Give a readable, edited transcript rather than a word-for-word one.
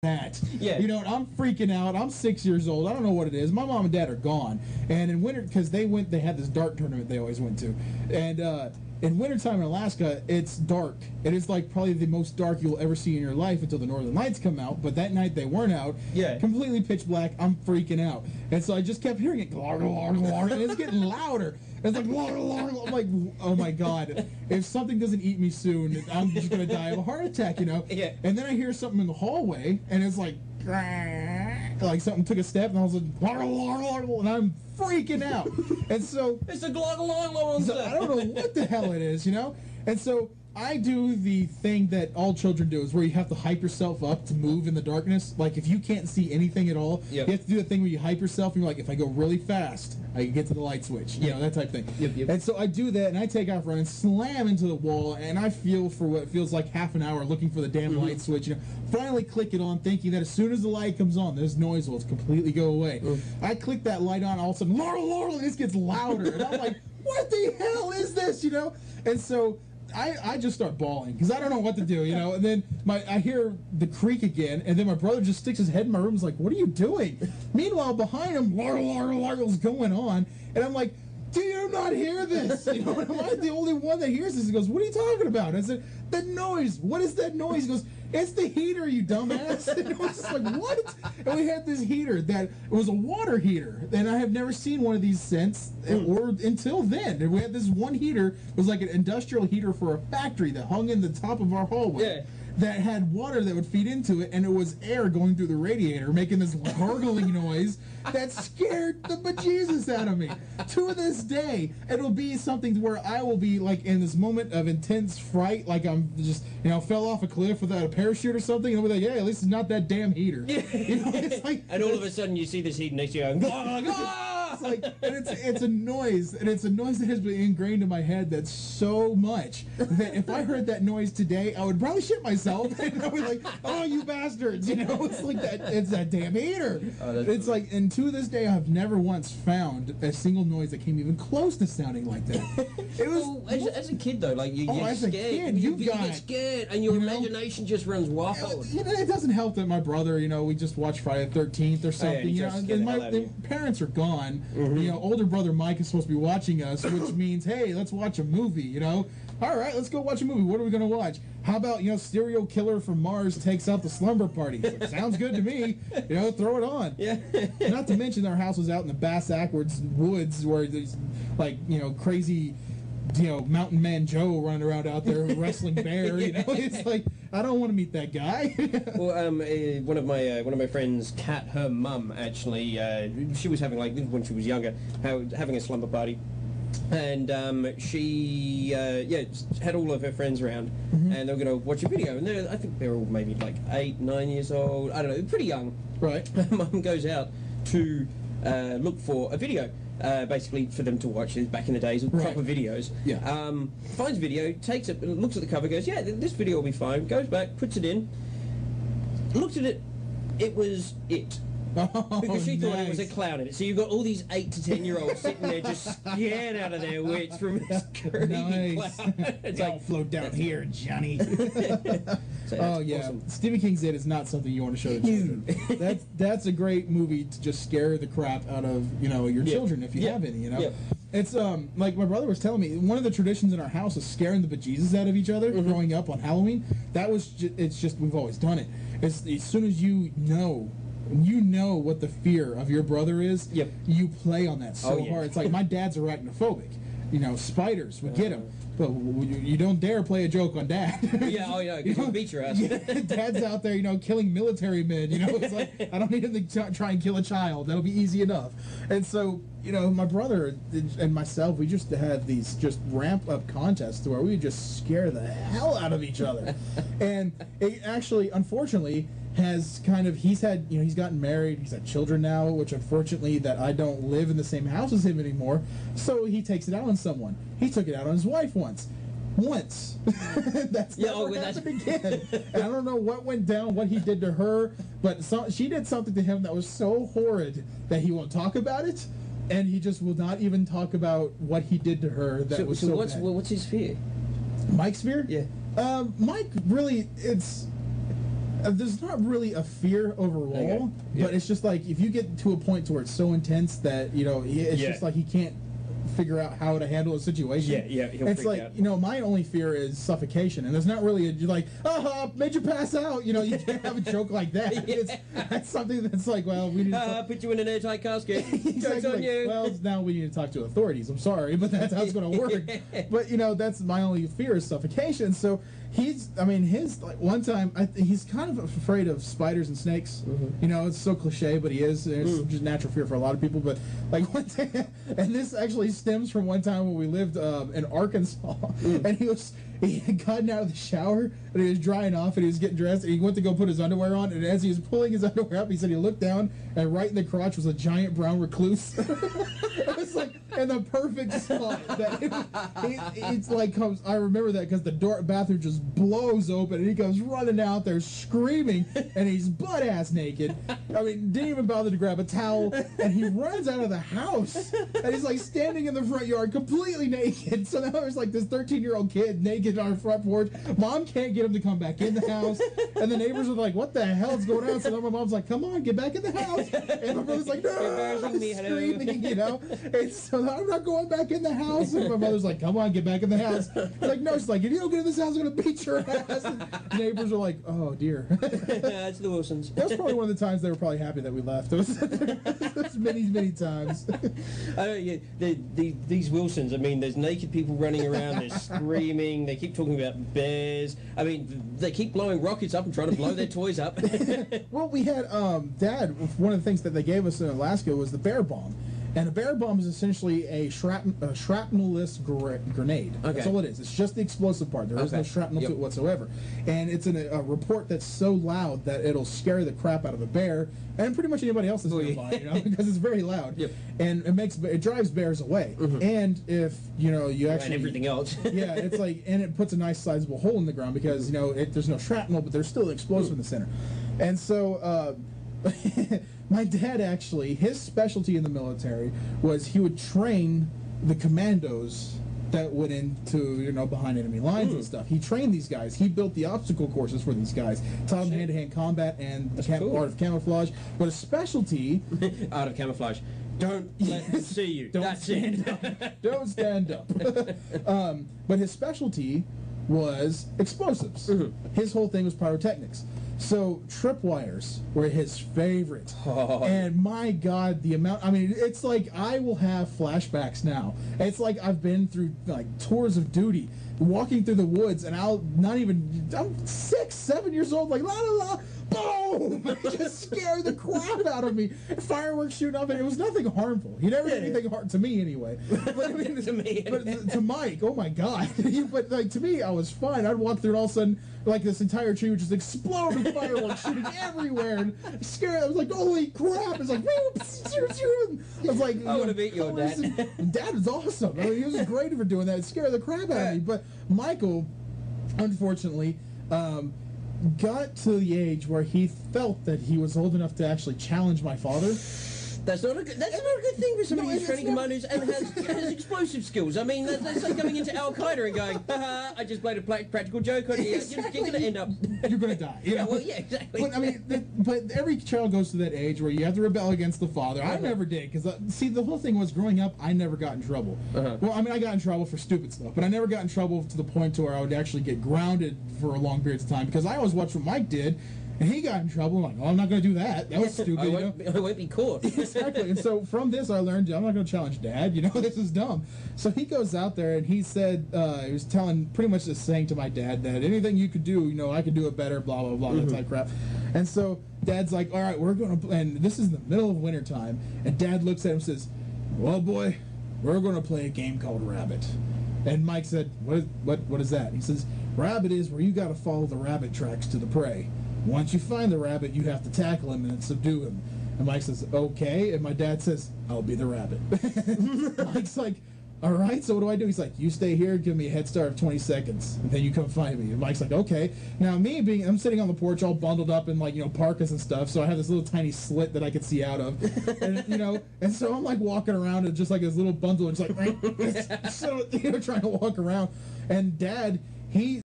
that. Yeah. You know, and I'm freaking out. I'm 6 years old. I don't know what it is. My mom and dad are gone. And in winter, because they had this dart tournament they always went to. And in wintertime in Alaska, it's dark. It is like probably the most dark you'll ever see in your life until the Northern Lights come out. But that night they weren't out. Yeah. Completely pitch black. I'm freaking out. And so I just kept hearing it. Glog, glog, glog, and it's getting louder. It's like, glog, glog, glog. I'm like, oh my God. If something doesn't eat me soon, I'm just going to die of a heart attack, you know? Yeah. And then I hear something in the hallway, and it's like something took a step, and I was like, and I'm freaking out. And so it's a glog monster. So I don't know what the hell it is, you know? And so I do the thing that all children do, is where you have to hype yourself up to move in the darkness. Like, if you can't see anything at all, yep. You have to do the thing where you hype yourself, and you're like, if I go really fast, I can get to the light switch. You know, that type of thing. Yep. And so I do that, and I take off running, slam into the wall, and I feel for what feels like half an hour looking for the damn light switch. You know, finally click it on, thinking that as soon as the light comes on, this noise will completely go away. I click that light on, all of a sudden, and this gets louder. And I'm like, what the hell is this, you know? And so I just start bawling because I don't know what to do, you know. And then I hear the creak again, and then my brother just sticks his head in my room and is like, what are you doing? Meanwhile, behind him, is going on, and I'm like, do you not hear this? You know, am I the only one that hears this? He goes, what are you talking about? I said, that noise. What is that noise? He goes, it's the heater, you dumbass. And I was just like, what? And we had this heater that it was a water heater, and I have never seen one of these since or until then. And we had this one heater. It was like an industrial heater for a factory that hung in the top of our hallway. Yeah. That had water that would feed into it, and it was air going through the radiator, making this gurgling noise that scared the bejesus out of me. To this day, it'll be something where I will be like in this moment of intense fright, like I'm just, you know, fell off a cliff without a parachute or something, and I'll be like, yeah, at least it's not that damn heater. Yeah. You know, it's like, and all of a sudden you see this heat next to you going, it's like, and it's a noise, and it's a noise that has been ingrained in my head that's so much that if I heard that noise today, I would probably shit myself. And I'd be like, oh, you bastards, you know, it's like that, it's that damn heater. It's like, and to this day, I've never once found a single noise that came even close to sounding like that. It was well, as a kid though, like you're as scared. a kid, you get scared, and your imagination just runs wild. You know, it doesn't help that my brother, you know, we just watched Friday the 13th or something. You know, and my parents are gone. You know, older brother Mike is supposed to be watching us, which means, hey, let's watch a movie. You know, all right, let's go watch a movie. What are we going to watch? How about, you know, serial killer from Mars takes out the slumber party? Like, sounds good to me. You know, throw it on. Yeah. Not to mention our house was out in the Bass Ackwards woods where there's, like, you know, crazy, you know, Mountain Man Joe running around out there wrestling bear. You know, it's like, I don't want to meet that guy. Well, one of my friends, Kat, her mum actually, she was having, like, when she was younger, having a slumber party. And she had all of her friends around, and they were going to watch a video. And I think they're all maybe like 8, 9 years old. I don't know, pretty young. Right. Mum goes out to look for a video, basically for them to watch. Back in the days with proper videos. Yeah. Finds video, takes it, looks at the cover, goes, yeah, this video will be fine. Goes back, puts it in, looked at it. It was it. Because she thought it was a clown in it. So you've got all these 8 to 10 year olds sitting there just scared out of their wits from this creepy clown. It's like, float down here, Johnny. So oh yeah, awesome. Stephen King's It is not something you want to show to children. That's a great movie to just scare the crap out of, you know, your children if you have any. You know, it's like my brother was telling me, one of the traditions in our house is scaring the bejesus out of each other growing up on Halloween. That was it's just we've always done it. As soon as you know what the fear of your brother is, you play on that so hard. It's like my dad's arachnophobic. You know, spiders would get him. But you don't dare play a joke on Dad. Because he'll beat your ass. Dad's out there, you know, killing military men. You know, it's like, I don't need him to try and kill a child. That'll be easy enough. And so, you know, my brother and myself, we just had these just ramp-up contests where we would just scare the hell out of each other. And it actually, unfortunately, has kind of, he's gotten married, he's had children now, which unfortunately that I don't live in the same house as him anymore, so he takes it out on someone. He took it out on his wife once. That's never happened again. And I don't know what went down, what he did to her, but she did something to him that was so horrid that he won't talk about it, and he just will not even talk about what he did to her that was so bad. What's his fear? Mike's fear? Yeah. Mike really, it's... There's not really a fear overall, Okay. Yeah. but it's just like if you get to a point to where it's so intense that it's just like he can't figure out how to handle a situation. He'll It's freak like out. my only fear is suffocation, and it's not really you're like made you pass out. You can't have a joke like that. Yeah. That's something that's like, well, we need to Put you in an airtight casket. exactly. Joke's on you. Well, now we need to talk to authorities. I'm sorry, but that's how it's going to work. But that's my only fear is suffocation. So one time he's kind of afraid of spiders and snakes. It's so cliche, but he is. It's just natural fear for a lot of people. But like one time, and this actually stems from one time when we lived in Arkansas, and he had gotten out of the shower and he was drying off and he was getting dressed and he went to go put his underwear on, and as he was pulling his underwear up, he said he looked down and right in the crotch was a giant brown recluse. It was like in the perfect spot. It's like I remember that because the bathroom just blows open and he comes running out there screaming and he's butt ass naked. Didn't even bother to grab a towel, and he runs out of the house and he's like standing in the front yard completely naked. So now there's like this 13-year-old kid naked on our front porch. Mom can't get him to come back in the house, and the neighbors are like, what the hell is going on? So then my mom's like, come on, get back in the house, and my brother's like, no, Embarrassing me, screaming, and so I'm not going back in the house, and my mother's like, come on, get back in the house. It's like, no, she's like, if you don't get in this house, I'm gonna beat your ass. And the neighbors are like, oh dear. It's the Wilsons. That was probably one of the times they were probably happy that we left. It was many times. These Wilsons, there's naked people running around, they're screaming, they keep talking about bears. They keep blowing rockets up and trying to blow their toys up. Well, we had Dad. One of the things that they gave us in Alaska was the bear bomb. And a bear bomb is essentially a shrapnel-less grenade. Okay. That's all it is. It's just the explosive part. There is no shrapnel to it whatsoever. And it's a report that's so loud that it'll scare the crap out of a bear and pretty much anybody else that's nearby, because it's very loud. Yep. And it drives bears away. And if you actually and everything else. yeah, it's like, and it puts a nice sizable hole in the ground because there's no shrapnel, but there's still an explosive in the center. And so my dad actually, his specialty in the military was he would train the commandos that went into, behind enemy lines and stuff. He trained these guys. He built the obstacle courses for these guys, taught them hand-to-hand combat and the art of camouflage. But a specialty... Art of camouflage. Don't let them see you. Don't stand up. Don't stand up. But his specialty was explosives. His whole thing was pyrotechnics. So tripwires were his favorite. And my God, the amount, it's like I will have flashbacks now. It's like I've been through like tours of duty, walking through the woods, and I'm 6, 7 years old, like la la la, boom! It just scared the crap out of me. Fireworks shooting up, and it was nothing harmful. He never did anything hard to me anyway. But to me, but to Mike, oh my God! But like to me, I was fine. I'd walk through, and all of a sudden, like this entire tree would just explode with fireworks shooting everywhere, and scared. I was like, holy crap! It's like, I was like, I would have beat your dad. Dad was awesome. He was great for doing that. It scared the crap out of me. But Michael, unfortunately, got to the age where he felt that he was old enough to actually challenge my father. That's not a good thing for somebody who's training commanders and has explosive skills. That's like going into Al Qaeda and going, haha, I just played a practical joke on you. Exactly. You're going to end up. You're going to die. Yeah, well, yeah, exactly. But every child goes to that age where you have to rebel against the father. I never did, because see, the whole thing was growing up, I never got in trouble. Well, I got in trouble for stupid stuff, but I never got in trouble to the point to where I would actually get grounded for long periods of time, because I always watched what Mike did. And he got in trouble. I'm like, oh, I'm not going to do that. That was stupid. I won't be caught. Exactly. And so from this, I learned I'm not going to challenge Dad. This is dumb. So he goes out there and he said, he was telling, pretty much just saying to my dad that anything you could do, I could do it better, blah, blah, blah, that type of crap. And so Dad's like, all right, we're going to, and this is in the middle of winter time. And Dad looks at him and says, well, boy, we're going to play a game called Rabbit. And Mike said, what is that? He says, Rabbit is where you got to follow the rabbit tracks to the prey. Once you find the rabbit, you have to tackle him and subdue him. And Mike says, okay. And my dad says, I'll be the rabbit. Mike's like, all right, so what do? He's like, you stay here, give me a head start of 20 seconds, and then you come find me. And Mike's like, okay. Now, I'm sitting on the porch all bundled up in, parkas and stuff, so I have this little tiny slit that I could see out of. And, and so I'm, walking around in just, this little bundle, and just, trying to walk around. And Dad, he